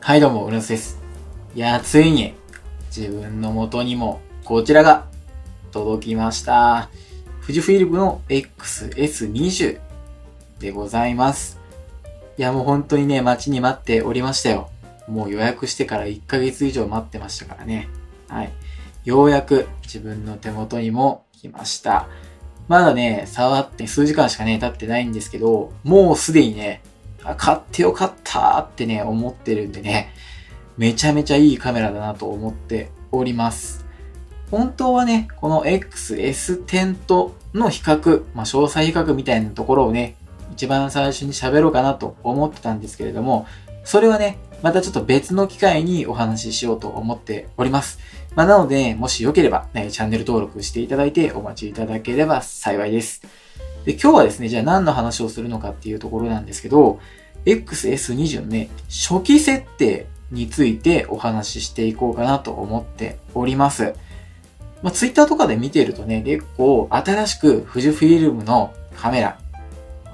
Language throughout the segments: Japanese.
はいどうも、うるすです。いやついに自分の元にもこちらが届きました。富士フイルムの XS20 でございます。いやもう本当にね、待ちに待っておりましたよ。もう予約してから1ヶ月以上待ってましたからね。はい。ようやく自分の手元にも来ました。まだね、触って数時間しかね、経ってないんですけど、もうすでにね、買ってよかったーってね、思ってるんでね、めちゃめちゃいいカメラだなと思っております。本当はね、この XS10 との比較、詳細比較みたいなところをね、一番最初に喋ろうかなと思ってたんですけれども、それはね、またちょっと別の機会にお話ししようと思っております。なので、もしよければ、ね、チャンネル登録していただいてお待ちいただければ幸いです。で、今日はですね、じゃあ何の話をするのかっていうところなんですけど、XS20 のね、初期設定についてお話ししていこうかなと思っております。Twitter とかで見てるとね、結構新しく富士フイルムのカメラ、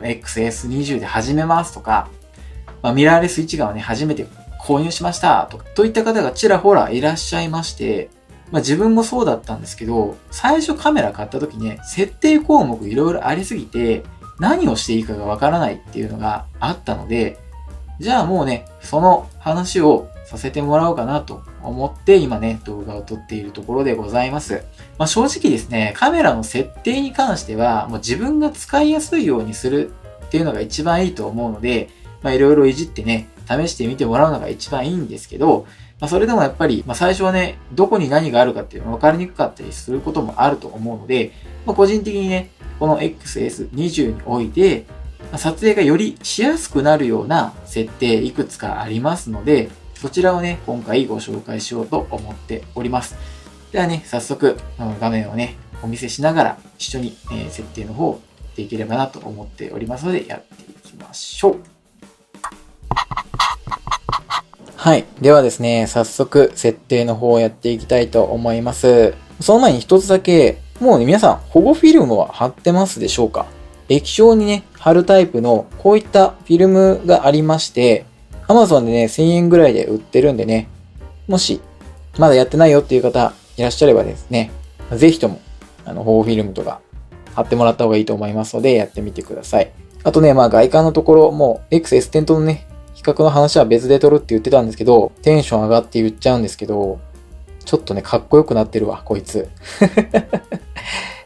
XS20 で始めますとか、ミラーレス一眼をね、初めて購入しましたとか、といった方がちらほらいらっしゃいまして、自分もそうだったんですけど、最初カメラ買った時ね、設定項目いろいろありすぎて、何をしていいかがわからないっていうのがあったので、じゃあもうね、その話をさせてもらおうかなと思って今ね、動画を撮っているところでございます。正直ですね、カメラの設定に関しては、もう自分が使いやすいようにするっていうのが一番いいと思うので、いろいろいじってね、試してみてもらうのが一番いいんですけど、それでもやっぱり、最初はね、どこに何があるかっていうのが分かりにくかったりすることもあると思うので、個人的にね、この XS20 において、撮影がよりしやすくなるような設定いくつかありますので、そちらをね、今回ご紹介しようと思っております。ではね、早速、画面をね、お見せしながら一緒に、設定の方をやっていければなと思っておりますので、やっていきましょう。はい。ではですね、早速設定の方をやっていきたいと思います。その前に一つだけ、もうね、皆さん保護フィルムは貼ってますでしょうか？液晶にね、貼るタイプのこういったフィルムがありまして、Amazon でね、1000円ぐらいで売ってるんでね、もしまだやってないよっていう方いらっしゃればですね、ぜひとも保護フィルムとか貼ってもらった方がいいと思いますので、やってみてください。あとね、外観のところ、もう XS10 とのね、比較の話は別で撮るって言ってたんですけど、テンション上がって言っちゃうんですけど、ちょっとね、かっこよくなってるわ、こいつ。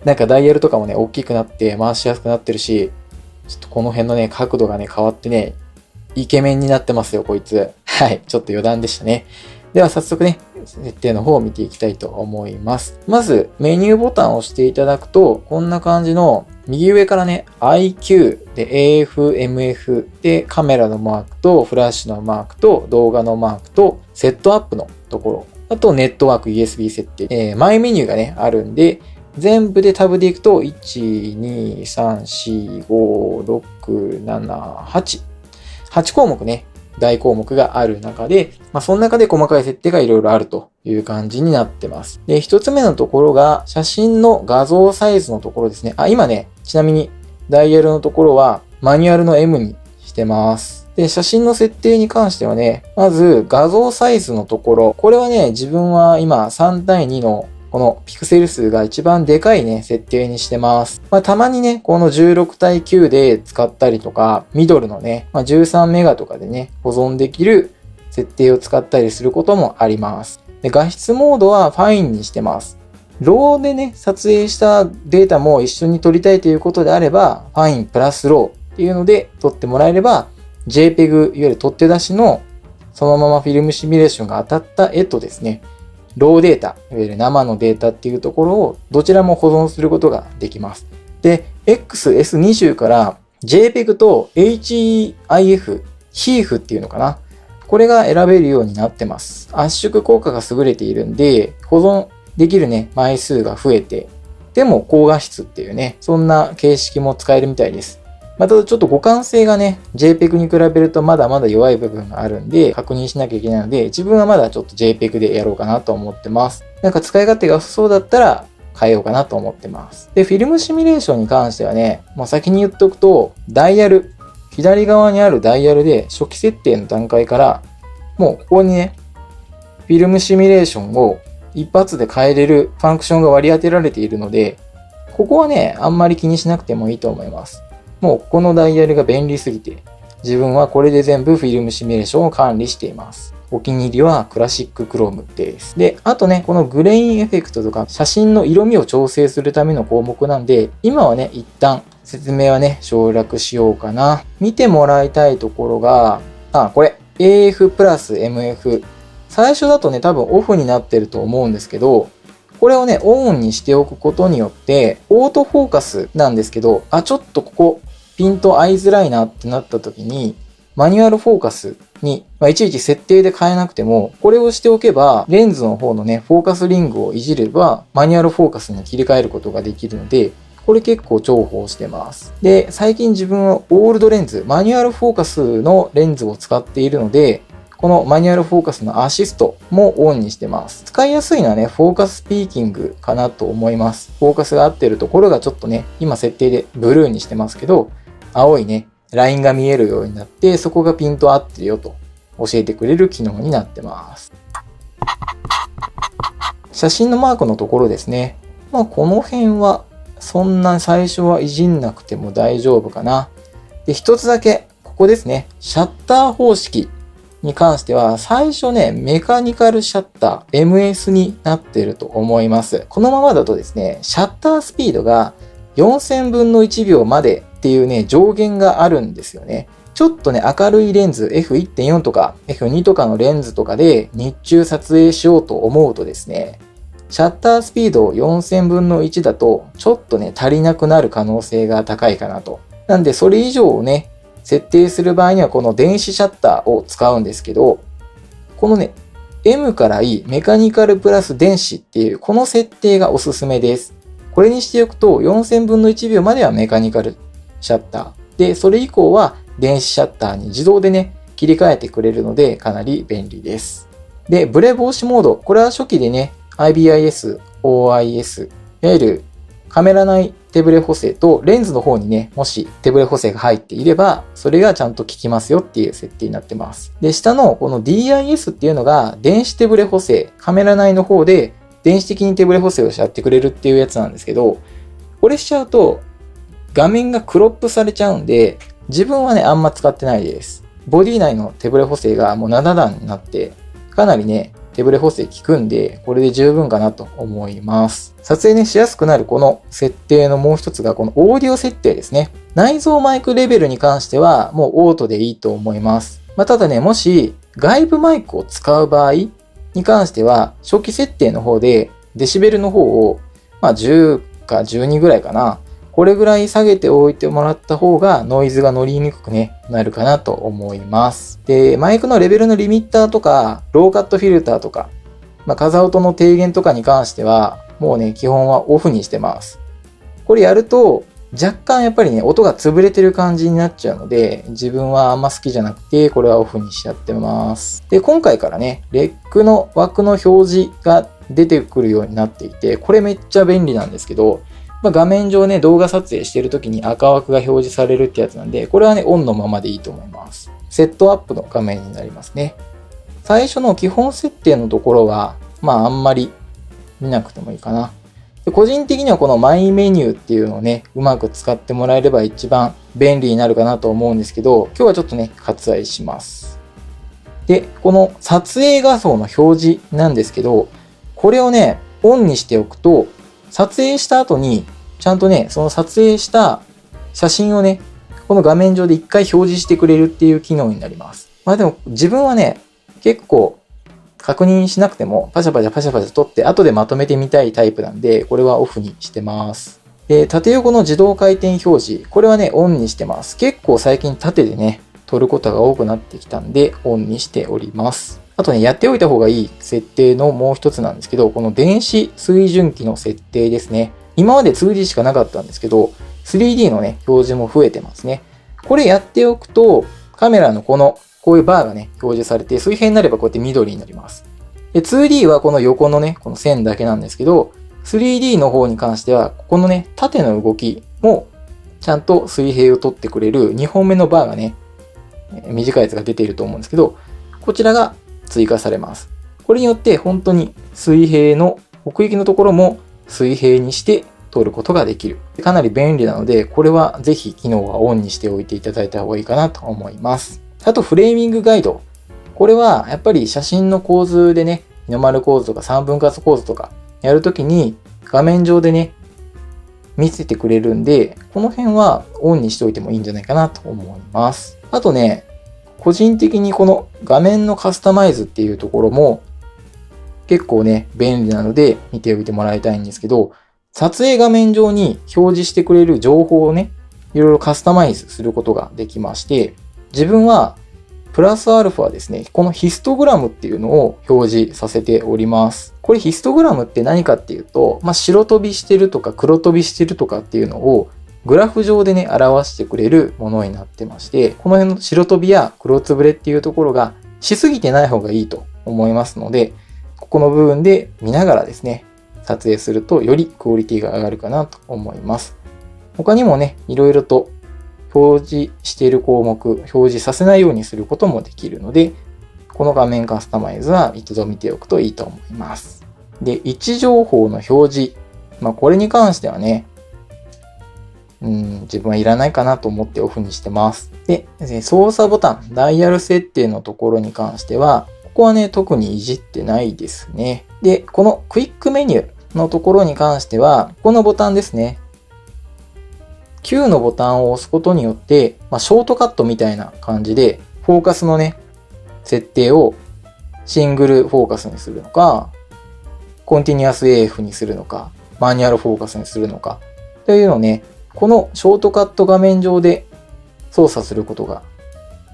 なんかダイヤルとかもね、大きくなって回しやすくなってるし、ちょっとこの辺のね、角度がね、変わってね、イケメンになってますよ、こいつ。はい、ちょっと余談でしたね。では早速ね、設定の方を見ていきたいと思います。まず、メニューボタンを押していただくと、こんな感じの、右上からね、IQ で AF、MF でカメラのマークとフラッシュのマークと動画のマークとセットアップのところ、あとネットワーク USB 設定、マイメニューがね、あるんで、全部でタブでいくと、1、2、3、4、5、6、7、8。8項目ね、大項目がある中で、その中で細かい設定がいろいろあるという感じになってます。で、一つ目のところが、写真の画像サイズのところですね。今ね、ちなみにダイヤルのところはマニュアルの M にしてます。で、写真の設定に関してはね、まず画像サイズのところ、これはね、自分は今3対2のこのピクセル数が一番でかいね、設定にしてます。たまにね、この16対9で使ったりとか、ミドルのね、13メガとかでね、保存できる設定を使ったりすることもあります。で、画質モードはファインにしてます。ローでね、撮影したデータも一緒に撮りたいということであれば、ファインプラスローっていうので撮ってもらえれば、JPEG、いわゆる取って出しのそのままフィルムシミュレーションが当たった絵とですね、ローデータ、いわゆる生のデータっていうところをどちらも保存することができます。で、XS20 から JPEG と HEIF っていうのかな。これが選べるようになってます。圧縮効果が優れているんで、保存できるね、枚数が増えて、でも高画質っていうね、そんな形式も使えるみたいです。ただちょっと互換性がね、JPEG に比べるとまだまだ弱い部分があるんで、確認しなきゃいけないので、自分はまだちょっと JPEG でやろうかなと思ってます。なんか使い勝手がそうだったら変えようかなと思ってます。で、フィルムシミュレーションに関してはね、もう先に言っておくと、ダイヤル、左側にあるダイヤルで初期設定の段階からもうここにね、フィルムシミュレーションを一発で変えれるファンクションが割り当てられているので、ここはね、あんまり気にしなくてもいいと思います。もうこのダイヤルが便利すぎて、自分はこれで全部フィルムシミュレーションを管理しています。お気に入りはクラシッククロームです。で、あとね、このグレインエフェクトとか写真の色味を調整するための項目なんで、今はね、一旦説明はね、省略しようかな。見てもらいたいところが、これ、AF プラス MF。最初だとね、多分オフになってると思うんですけど、これをね、オンにしておくことによって、オートフォーカスなんですけど、ちょっとここ、ピント合いづらいなってなった時に、マニュアルフォーカスに、いちいち設定で変えなくても、これをしておけば、レンズの方のね、フォーカスリングをいじれば、マニュアルフォーカスに切り替えることができるので、これ結構重宝してます。で、最近自分はオールドレンズ、マニュアルフォーカスのレンズを使っているので、このマニュアルフォーカスのアシストもオンにしてます。使いやすいのはね、フォーカススピーキングかなと思います。フォーカスが合ってるところがちょっとね、今設定でブルーにしてますけど、青いね、ラインが見えるようになって、そこがピント合ってるよと教えてくれる機能になってます。写真のマークのところですね。この辺はそんな最初はいじんなくても大丈夫かな。で、一つだけ、ここですね。シャッター方式に関しては、最初ね、メカニカルシャッター、MS になってると思います。このままだとですね、シャッタースピードが4000分の1秒までっていうね、上限があるんですよね。ちょっとね、明るいレンズ F1.4 とか F2 とかのレンズとかで日中撮影しようと思うとですね、シャッタースピードを4000分の1だと、ちょっとね、足りなくなる可能性が高いかなと。なんで、それ以上をね、設定する場合にはこの電子シャッターを使うんですけど、このね、M から E、メカニカルプラス電子っていう、この設定がおすすめです。これにしておくと、4000分の1秒まではメカニカルシャッター。で、それ以降は電子シャッターに自動でね、切り替えてくれるので、かなり便利です。で、ブレ防止モード。これは初期でね、IBIS、OIS、いわゆるカメラ内手ブレ補正とレンズの方にね、もし手ブレ補正が入っていれば、それがちゃんと効きますよっていう設定になってます。で、下のこの DIS っていうのが電子手ブレ補正、カメラ内の方で電子的に手ブレ補正をしちゃってくれるっていうやつなんですけど、これしちゃうと画面がクロップされちゃうんで、自分はね、あんま使ってないです。ボディ内の手ブレ補正がもう7段になって、かなりね、手ブレ補正効くんで、これで十分かなと思います。撮影ね、しやすくなるこの設定のもう一つが、このオーディオ設定ですね。内蔵マイクレベルに関しては、もうオートでいいと思います。ただね、もし外部マイクを使う場合に関しては、初期設定の方で、デシベルの方を、10か12ぐらいかな。これぐらい下げておいてもらった方がノイズが乗りにくくね、なるかなと思います。で、マイクのレベルのリミッターとか、ローカットフィルターとか、風音の低減とかに関しては、もうね、基本はオフにしてます。これやると、若干やっぱりね、音が潰れてる感じになっちゃうので、自分はあんま好きじゃなくて、これはオフにしちゃってます。で、今回からね、レックの枠の表示が出てくるようになっていて、これめっちゃ便利なんですけど、画面上ね、動画撮影してる時に赤枠が表示されるってやつなんで、これはね、オンのままでいいと思います。セットアップの画面になりますね。最初の基本設定のところは、あんまり見なくてもいいかな。で、個人的にはこのマイメニューっていうのをね、うまく使ってもらえれば一番便利になるかなと思うんですけど、今日はちょっとね、割愛します。で、この撮影画像の表示なんですけど、これをね、オンにしておくと、撮影した後に、ちゃんとね、その撮影した写真をね、この画面上で一回表示してくれるっていう機能になります。でも自分はね、結構確認しなくてもパシャパシャ撮って後でまとめてみたいタイプなんで、これはオフにしてます。で、縦横の自動回転表示、これはね、オンにしてます。結構最近縦でね、撮ることが多くなってきたんで、オンにしております。あとね、やっておいた方がいい設定のもう一つなんですけど、この電子水準器の設定ですね。今まで 2D しかなかったんですけど、3D のね、表示も増えてますね。これやっておくと、カメラのこういうバーがね、表示されて、水平になればこうやって緑になります。で、2D はこの横のね、この線だけなんですけど、3D の方に関しては、ここのね、縦の動きも、ちゃんと水平を取ってくれる2本目のバーがね、短いやつが出ていると思うんですけど、こちらが追加されます。これによって本当に水平の奥行きのところも水平にして通ることができる。かなり便利なので、これはぜひ機能はオンにしておいていただいた方がいいかなと思います。あとフレーミングガイド。これはやっぱり写真の構図でね、日の丸構図とか3分割構図とかやるときに画面上でね、見せてくれるんで、この辺はオンにしておいてもいいんじゃないかなと思います。あとね、個人的にこの画面のカスタマイズっていうところも結構ね、便利なので見ておいてもらいたいんですけど、撮影画面上に表示してくれる情報をね、いろいろカスタマイズすることができまして、自分はプラスアルファですね、このヒストグラムっていうのを表示させております。これヒストグラムって何かっていうと、白飛びしてるとか黒飛びしてるとかっていうのをグラフ上でね、表してくれるものになってまして、この辺の白飛びや黒つぶれっていうところがしすぎてない方がいいと思いますので、ここの部分で見ながらですね、撮影するとよりクオリティが上がるかなと思います。他にもね、いろいろと表示している項目、表示させないようにすることもできるので、この画面カスタマイズは一度見ておくといいと思います。で、位置情報の表示。これに関してはね、自分はいらないかなと思ってオフにしてます。で、操作ボタン、ダイヤル設定のところに関しては、ここはね、特にいじってないですね。で、このクイックメニューのところに関しては、このボタンですね。Q のボタンを押すことによって、ショートカットみたいな感じで、フォーカスのね、設定をシングルフォーカスにするのか、コンティニュアス AF にするのか、マニュアルフォーカスにするのか、というのをね、このショートカット画面上で操作することが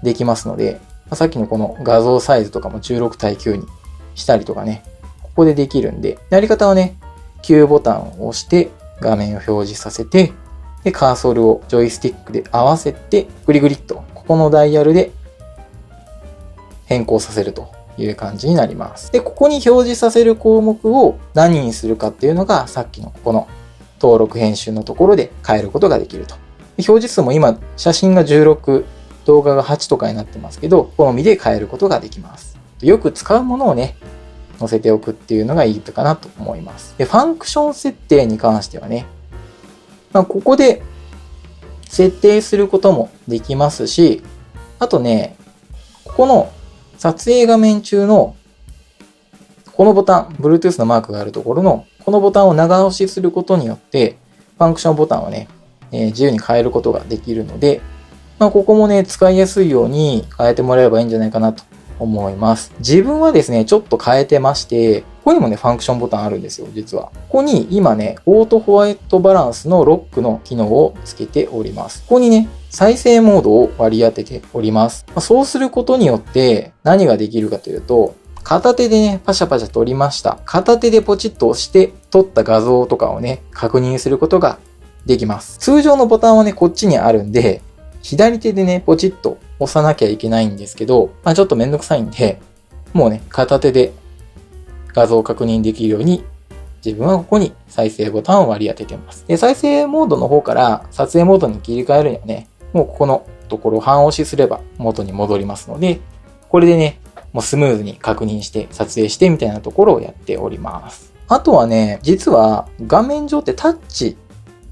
できますので、さっきのこの画像サイズとかも16対9にしたりとかね、ここでできるんで、やり方はね、Q ボタンを押して画面を表示させて、で、カーソルをジョイスティックで合わせて、グリグリっと、ここのダイヤルで変更させるという感じになります。で、ここに表示させる項目を何にするかっていうのが、さっきのここの登録編集のところで変えることができると。表示数も今、写真が16、動画が8とかになってますけど、好みで変えることができます。よく使うものをね、載せておくっていうのがいいかなと思います。で、ファンクション設定に関してはね、ここで設定することもできますし、あとね、ここの撮影画面中のこのボタン、Bluetooth のマークがあるところのこのボタンを長押しすることによって、ファンクションボタンをね、自由に変えることができるので、ここもね、使いやすいように変えてもらえばいいんじゃないかなと思います。自分はですね、ちょっと変えてまして、ここにもね、ファンクションボタンあるんですよ、実は。ここに今ね、オートホワイトバランスのロックの機能をつけております。ここにね、再生モードを割り当てております。そうすることによって何ができるかというと、片手でね、パシャパシャ撮りました。片手でポチッと押して撮った画像とかをね、確認することができます。通常のボタンはね、こっちにあるんで、左手でね、ポチッと押さなきゃいけないんですけど、ちょっとめんどくさいんで、もうね、片手で画像を確認できるように、自分はここに再生ボタンを割り当ててます。で、再生モードの方から撮影モードに切り替えるにはね、もうここのところを半押しすれば元に戻りますので、これでね、もうスムーズに確認して撮影してみたいなところをやっております。あとはね、実は画面上ってタッチ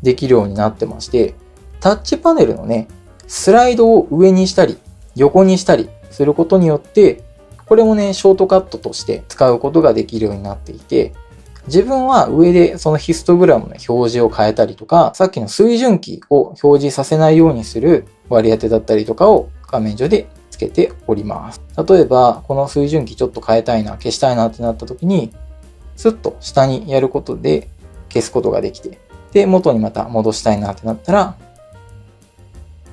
できるようになってまして、タッチパネルのね、スライドを上にしたり横にしたりすることによって、これもね、ショートカットとして使うことができるようになっていて、自分は上でそのヒストグラムの表示を変えたりとか、さっきの水準器を表示させないようにする割り当てだったりとかを画面上でつけております。例えば、この水準器ちょっと変えたいな、消したいなってなった時に、スッと下にやることで消すことができて、で、元にまた戻したいなってなったら、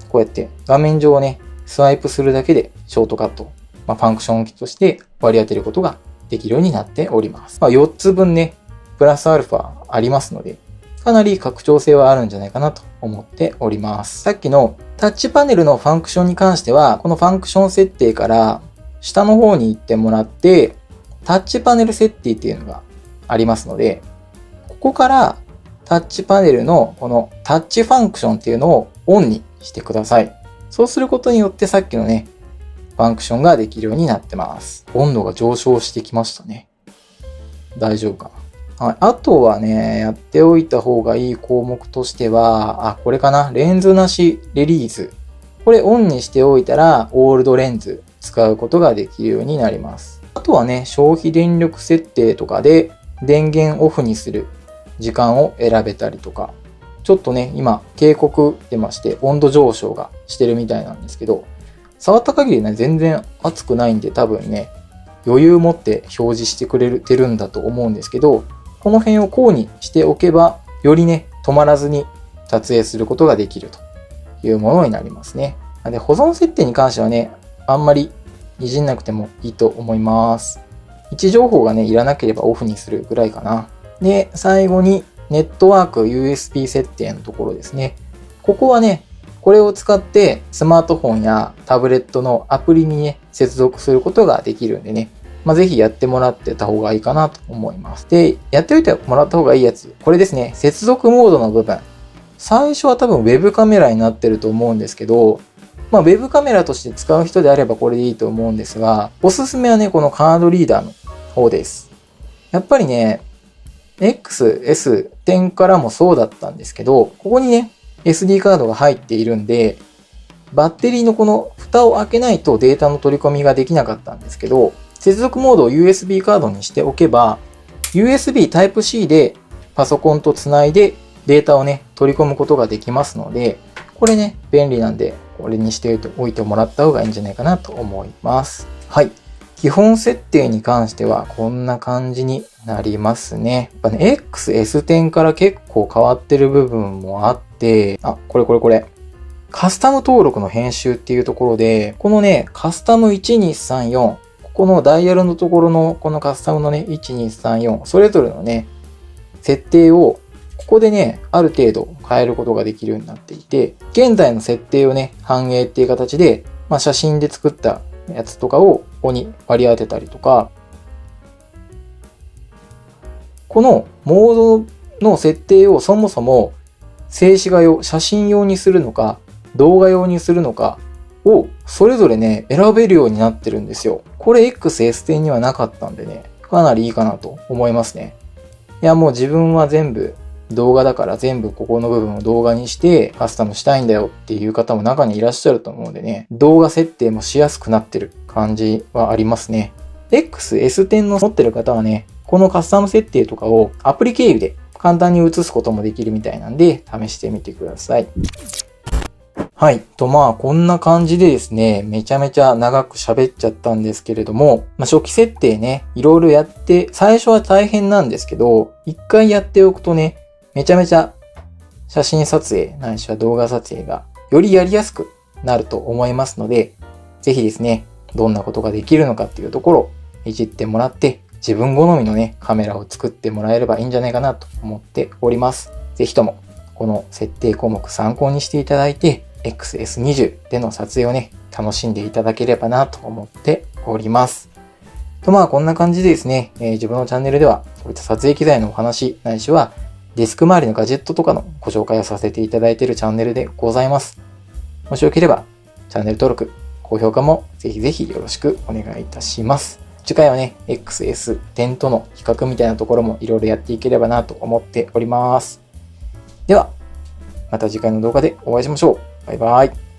こうやって画面上をね、スワイプするだけでショートカット、ファンクション機として割り当てることができるようになっております。4つ分ね、プラスアルファありますので、かなり拡張性はあるんじゃないかなと思っております。さっきのタッチパネルのファンクションに関しては、このファンクション設定から下の方に行ってもらって、タッチパネル設定っていうのがありますので、ここからタッチパネルのこのタッチファンクションっていうのをオンにしてください。そうすることによってさっきのね、ファンクションができるようになってます。温度が上昇してきましたね。大丈夫かな。はい。あとはね、やっておいた方がいい項目としては、これかな。レンズなしレリース。これオンにしておいたら、オールドレンズ使うことができるようになります。あとはね、消費電力設定とかで電源オフにする時間を選べたりとか、ちょっとね、今警告出まして温度上昇がしてるみたいなんですけど、触った限りね、全然熱くないんで多分ね、余裕持って表示してくれてるんだと思うんですけど、この辺をこうにしておけば、よりね、止まらずに撮影することができるというものになりますね。で、保存設定に関してはね、あんまりいじんなくてもいいと思います。位置情報がね、いらなければオフにするぐらいかな。で、最後にネットワーク USB 設定のところですね。ここはね、これを使ってスマートフォンやタブレットのアプリにね、接続することができるんでね、ぜひやってもらってた方がいいかなと思います。で、やっておいてもらった方がいいやつ、これですね、接続モードの部分。最初は多分ウェブカメラになってると思うんですけど、ウェブカメラとして使う人であればこれでいいと思うんですが、おすすめはね、このカードリーダーの方です。やっぱりね、XS10 からもそうだったんですけど、ここにね、SD カードが入っているんで、バッテリーのこの蓋を開けないとデータの取り込みができなかったんですけど、接続モードを USB カードにしておけば、USB Type-C でパソコンとつないでデータをね、取り込むことができますので、これね、便利なんで、これにしておいてもらった方がいいんじゃないかなと思います。はい。基本設定に関してはこんな感じになりますね。やっぱね、XS10 から結構変わってる部分もあって、これ。カスタム登録の編集っていうところで、このね、カスタム1234、ここのダイヤルのところのこのカスタムのね、1234、それぞれのね、設定をここでね、ある程度変えることができるようになっていて、現在の設定をね、反映っていう形で、写真で作ったやつとかをここに割り当てたりとか、このモードの設定をそもそも静止画用、写真用にするのか、動画用にするのかをそれぞれね、選べるようになってるんですよ。これ XS10 にはなかったんでね、かなりいいかなと思いますね。いや、もう自分は全部動画だから全部ここの部分を動画にしてカスタムしたいんだよっていう方も中にいらっしゃると思うんでね、動画設定もしやすくなってる感じはありますね。XS10 の持ってる方はね、このカスタム設定とかをアプリ経由で簡単に移すこともできるみたいなんで試してみてください。はい。こんな感じでですね、めちゃめちゃ長く喋っちゃったんですけれども、初期設定ね、いろいろやって、最初は大変なんですけど、一回やっておくとね、めちゃめちゃ写真撮影、ないしは動画撮影がよりやりやすくなると思いますので、ぜひですね、どんなことができるのかっていうところをいじってもらって、自分好みのね、カメラを作ってもらえればいいんじゃないかなと思っております。ぜひとも、この設定項目参考にしていただいて、XS20 での撮影をね、楽しんでいただければなと思っております。こんな感じでですね、自分のチャンネルでは、こういった撮影機材のお話、ないしは、デスク周りのガジェットとかのご紹介をさせていただいているチャンネルでございます。もしよければ、チャンネル登録、高評価もぜひぜひよろしくお願いいたします。次回はね、XS10 との比較みたいなところもいろいろやっていければなと思っております。では、また次回の動画でお会いしましょう。バイバイ。